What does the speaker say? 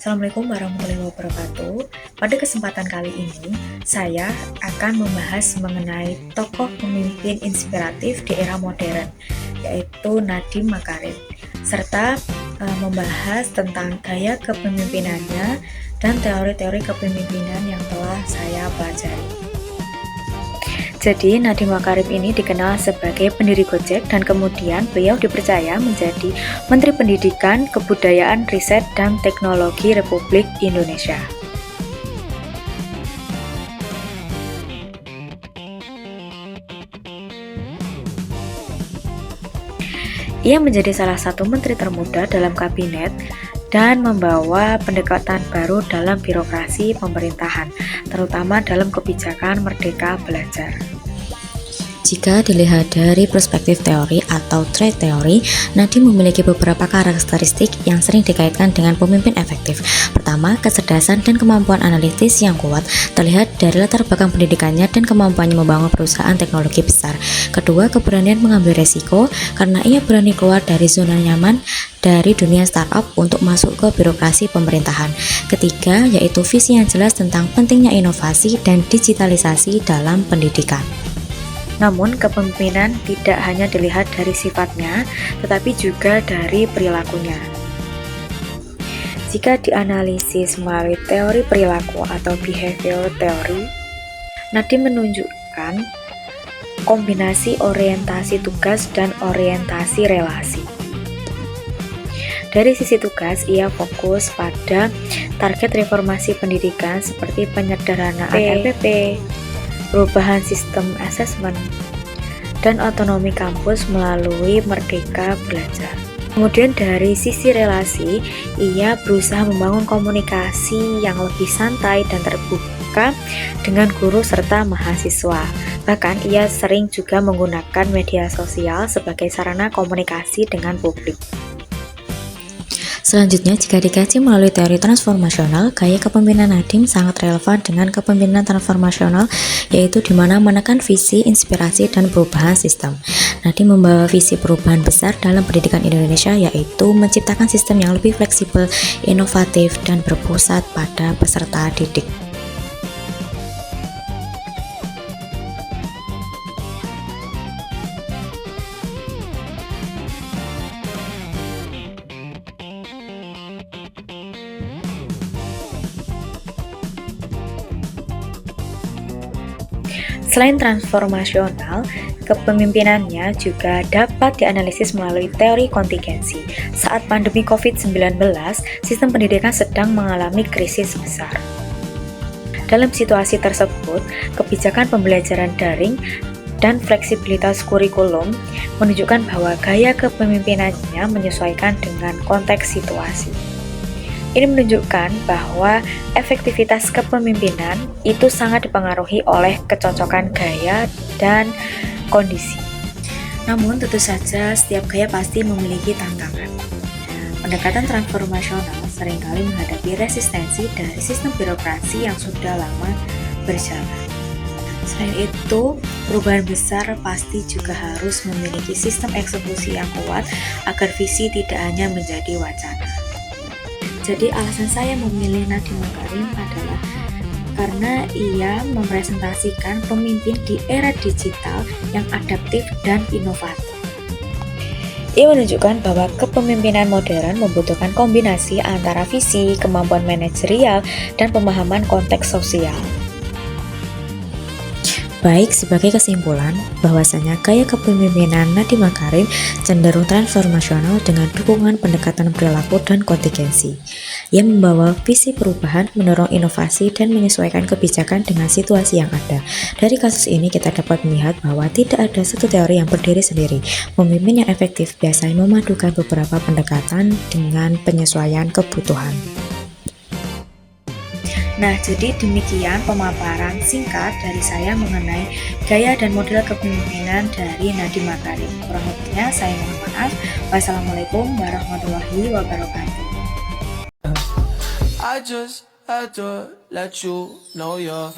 Assalamualaikum warahmatullahi wabarakatuh. Pada kesempatan kali ini, saya akan membahas mengenai tokoh pemimpin inspiratif di era modern, yaitu Nadiem Makarim, serta membahas tentang gaya kepemimpinannya dan teori-teori kepemimpinan yang telah saya pelajari. Jadi Nadiem Makarim ini dikenal sebagai pendiri Gojek dan kemudian beliau dipercaya menjadi Menteri Pendidikan, Kebudayaan, Riset, dan Teknologi Republik Indonesia. Ia menjadi salah satu menteri termuda dalam kabinet dan membawa pendekatan baru dalam birokrasi pemerintahan, terutama dalam kebijakan Merdeka Belajar. Jika dilihat dari perspektif teori atau trait teori, Nadiem memiliki beberapa karakteristik yang sering dikaitkan dengan pemimpin efektif. Pertama, kecerdasan dan kemampuan analitis yang kuat terlihat dari latar belakang pendidikannya dan kemampuannya membangun perusahaan teknologi besar. Kedua, keberanian mengambil resiko karena ia berani keluar dari zona nyaman dari dunia startup untuk masuk ke birokrasi pemerintahan. Ketiga, yaitu visi yang jelas tentang pentingnya inovasi dan digitalisasi dalam pendidikan. Namun, kepemimpinan tidak hanya dilihat dari sifatnya, tetapi juga dari perilakunya. Jika dianalisis melalui teori perilaku atau behavior theory, Nadiem menunjukkan kombinasi orientasi tugas dan orientasi relasi. Dari sisi tugas, ia fokus pada target reformasi pendidikan seperti penyederhanaan RPP, perubahan sistem asesmen, dan otonomi kampus melalui Merdeka Belajar. Kemudian dari sisi relasi, ia berusaha membangun komunikasi yang lebih santai dan terbuka dengan guru serta mahasiswa. Bahkan ia sering juga menggunakan media sosial sebagai sarana komunikasi dengan publik. Selanjutnya, jika dikaji melalui teori transformasional, gaya kepemimpinan Nadiem sangat relevan dengan kepemimpinan transformasional, yaitu di mana menekan visi, inspirasi, dan perubahan sistem. Nadiem membawa visi perubahan besar dalam pendidikan Indonesia, yaitu menciptakan sistem yang lebih fleksibel, inovatif, dan berpusat pada peserta didik. Selain transformasional, kepemimpinannya juga dapat dianalisis melalui teori kontingensi. Saat pandemi COVID-19, sistem pendidikan sedang mengalami krisis besar. Dalam situasi tersebut, kebijakan pembelajaran daring dan fleksibilitas kurikulum menunjukkan bahwa gaya kepemimpinannya menyesuaikan dengan konteks situasi. Ini menunjukkan bahwa efektivitas kepemimpinan itu sangat dipengaruhi oleh kecocokan gaya dan kondisi. Namun tentu saja setiap gaya pasti memiliki tantangan. Pendekatan transformasional seringkali menghadapi resistensi dari sistem birokrasi yang sudah lama berjalan. Selain itu, perubahan besar pasti juga harus memiliki sistem eksekusi yang kuat agar visi tidak hanya menjadi wacana. Jadi alasan saya memilih Nadiem Makarim adalah karena ia merepresentasikan pemimpin di era digital yang adaptif dan inovatif. Ia menunjukkan bahwa kepemimpinan modern membutuhkan kombinasi antara visi, kemampuan manajerial, dan pemahaman konteks sosial. Baik, sebagai kesimpulan, bahwasanya gaya kepemimpinan Nadiem Makarim cenderung transformasional dengan dukungan pendekatan perilaku dan kontingensi. Ia membawa visi perubahan, mendorong inovasi, dan menyesuaikan kebijakan dengan situasi yang ada. Dari kasus ini kita dapat melihat bahwa tidak ada satu teori yang berdiri sendiri. Pemimpin yang efektif biasanya memadukan beberapa pendekatan dengan penyesuaian kebutuhan. Nah, jadi demikian pemaparan singkat dari saya mengenai gaya dan model kepemimpinan dari Nadiem Makarim. Kurang lebihnya saya mohon maaf. Wassalamualaikum warahmatullahi wabarakatuh. I just had to let you know you're